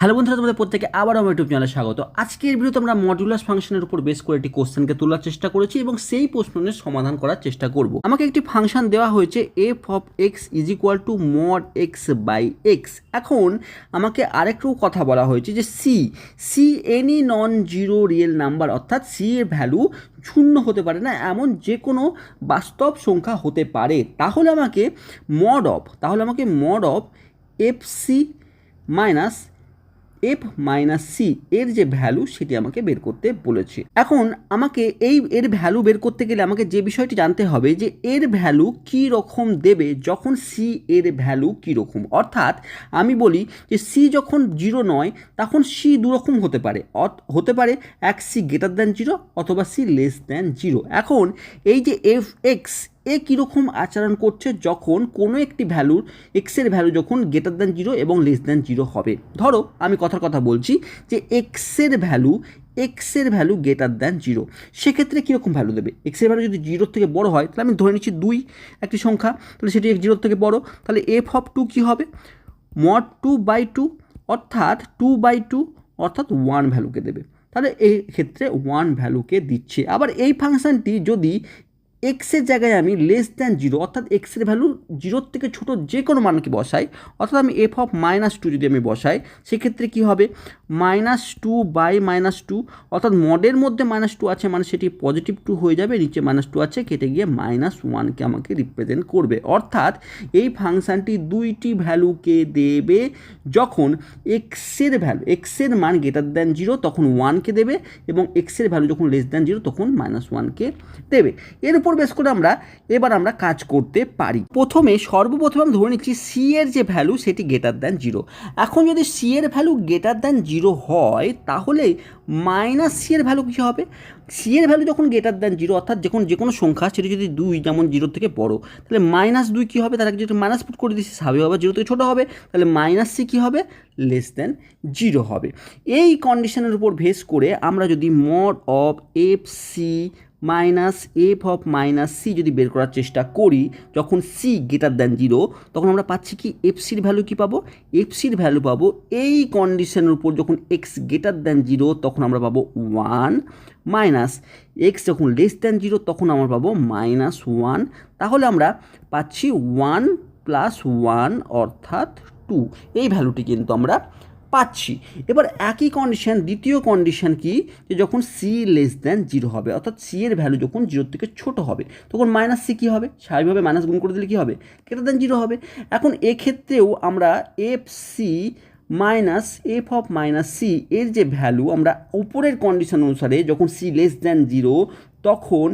Hello বন্ধুরা, তোমাদের প্রত্যেকে আবার আমার ইউটিউব চ্যানেলে স্বাগত। আজকের ভিডিওতে আমরা মডুলাস ফাংশনের উপর বেস করে একটি কোশ্চেনকে তোলার চেষ্টা করেছি এবং সেই প্রশ্নের সমাধান করার চেষ্টা করব। আমাকে একটি ফাংশন দেওয়া হয়েছে f of x is equal to mod x by x. এখন আমাকে আরেকটু কথা বলা হয়েছে যে c any non zero real number, অর্থাৎ সি এর ভ্যালু শূন্য হতে পারে না এমন যে কোনো বাস্তব সংখ্যা হতে পারে। তাহলে আমাকে mod of f c minus f minus c এর যে ভ্যালু সেটি আমাকে বের করতে বলেছে। এখন আমাকে এর ভ্যালু বের করতে গেলে আমাকে যে বিষয়টি জানতে হবে যে এর ভ্যালু কী রকম দেবে যখন সি এর ভ্যালু কী রকম। অর্থাৎ আমি বলি যে সি যখন জিরো নয় তখন সি দুরকম হতে পারে এক সি গ্রেটার দ্যান জিরো অথবা সি লেস দ্যান জিরো। এখন এই যে এফ এক্স কীরকম আচরণ করছে যখন কোনো একটি ভ্যালুর এক্সের ভ্যালু যখন গ্রেটার দ্যান জিরো এবং লেস দ্যান জিরো হবে। ধরো আমি কথার কথা বলছি যে এক্সের ভ্যালু গ্রেটার দ্যান জিরো, সেক্ষেত্রে কীরকম ভ্যালু দেবে? এক্সের ভ্যালু যদি জিরোর থেকে বড় হয় তাহলে আমি ধরে নিচ্ছি 2 একটি সংখ্যা, তাহলে সেটি জিরোর থেকে বড়, তাহলে এফ অফ 2 কী হবে? মড 2/2 অর্থাৎ 2/2 অর্থাৎ 1 ভ্যালুকে দেবে। তাহলে এই ক্ষেত্রে 1 ভ্যালুকে দিচ্ছে। আবার এই ফাংশনটি যদি এক্সের জায়গায় আমি লেস দ্যান জিরো অর্থাৎ এক্সের ভ্যালু জিরোর থেকে ছোটো যে কোনো মানকে বসাই, অর্থাৎ আমি এফ অফ -2 যদি আমি বসাই, সেক্ষেত্রে কী হবে? -2/-2 অর্থাৎ মডের মধ্যে -2 আছে মানে সেটি পজিটিভ 2 হয়ে যাবে, নিচে -2 আছে কেটে গিয়ে -1কে আমাকে রিপ্রেজেন্ট করবে। অর্থাৎ এই ফাংশানটি দুইটি ভ্যালুকে দেবে যখন এক্সের মান গ্রেটার দ্যান জিরো তখন 1কে দেবে এবং এক্সের ভ্যালু যখন লেস দ্যান জিরো তখন -1কে দেবে। এর উপর বেস করে আমরা কাজ করতে পারি। সর্বপ্রথমে আমি ধরে নিচ্ছি সি এর যে ভ্যালু সেটি গ্রেটার দ্যান জিরো। এখন যদি সি এর ভ্যালু গ্রেটার দ্যান জিরো হয় তাহলে মাইনাস সি এর ভ্যালু কী হবে? সি এর ভ্যালু যখন গ্রেটার দ্যান জিরো অর্থাৎ যখন যে কোনো সংখ্যা সেটি যদি 2 যেমন জিরোর থেকে বড়, তাহলে -2 কী হবে? তার যদি মাইনাস পুট করে দিচ্ছি স্বাভাবিকভাবে জিরো থেকে ছোটো হবে, তাহলে মাইনাস সি কী হবে? লেস দ্যান জিরো হবে। এই কন্ডিশনের উপর বেস করে আমরা যদি mod of f c minus f of minus c যদি বের করার চেষ্টা করি যখন সি গ্রেটার দ্যান জিরো, তখন আমরা পাচ্ছি কি এফ সির ভ্যালু কী পাবো? এফ সির ভ্যালু পাবো এই কন্ডিশনের উপর যখন এক্স গ্রেটার দ্যান জিরো তখন আমরা পাবো 1 মাইনাস এক্স যখন লেস দ্যান জিরো তখন আমরা পাবো -1। তাহলে আমরা পাচ্ছি 1 + 1 অর্থাৎ 2, এই ভ্যালুটি কিন্তু আমরা পাচ্ছি। এবার একই কন্ডিশন দ্বিতীয় কন্ডিশন কি, যে যখন সি লেস দ্যান জিরো হবে অর্থাৎ সি এর ভ্যালু যখন জিরোর থেকে ছোটো হবে তখন মাইনাস সি কী হবে? স্বাভাবিকভাবে মাইনাস গুণ করে দিলে কী হবে? গ্রেটার দ্যান জিরো হবে। এখন এক্ষেত্রেও আমরা f c minus f of minus c এর যে ভ্যালু আমরা উপরের কন্ডিশন অনুসারে যখন সি লেস দ্যান জিরো তখন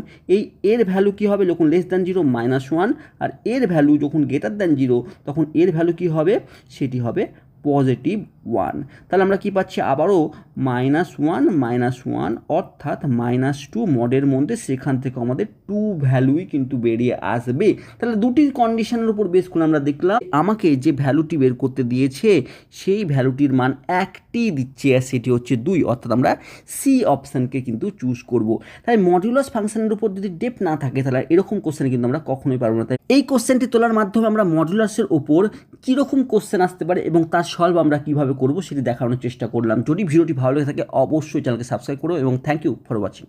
এর ভ্যালু কী হবে? যখন লেস দ্যান জিরো -1, আর এর ভ্যালু যখন গ্রেটার দ্যান জিরো তখন এর ভ্যালু কী হবে? সেটি হবে পজিটিভ 1। তাহলে আমরা কি পাচ্ছি? আবারও -1 অর্থাৎ -2 মডের মধ্যে, সেখান থেকে আমাদের 2 ভ্যালুই কিন্তু বেরিয়ে আসবে। তাহলে দুটি কন্ডিশনের উপর বেস করে আমরা দেখলাম আমাকে যে ভ্যালুটি বের করতে দিয়েছে সেই ভ্যালুটির মান একটি দিচ্ছে আর সেটি হচ্ছে 2, অর্থাৎ আমরা সি অপশানকে কিন্তু চুজ করব। তাই মডুলাস ফাংশনের উপর যদি ডেপথ না থাকে তাহলে এরকম কোশ্চেন কিন্তু আমরা কখনোই পারবো না। তাই এই কোশ্চেনটি তোলার মাধ্যমে আমরা মডুলাসের উপর কীরকম কোশ্চেন আসতে পারে এবং তার সলভ আমরা কীভাবে করবো সেটি দেখানোর চেষ্টা করলাম। যদি ভিডিওটি ভালো লেগে থাকে অবশ্যই চ্যানেলকে সাবস্ক্রাইব করো এবং থ্যাংক ইউ ফর ওয়াচিং।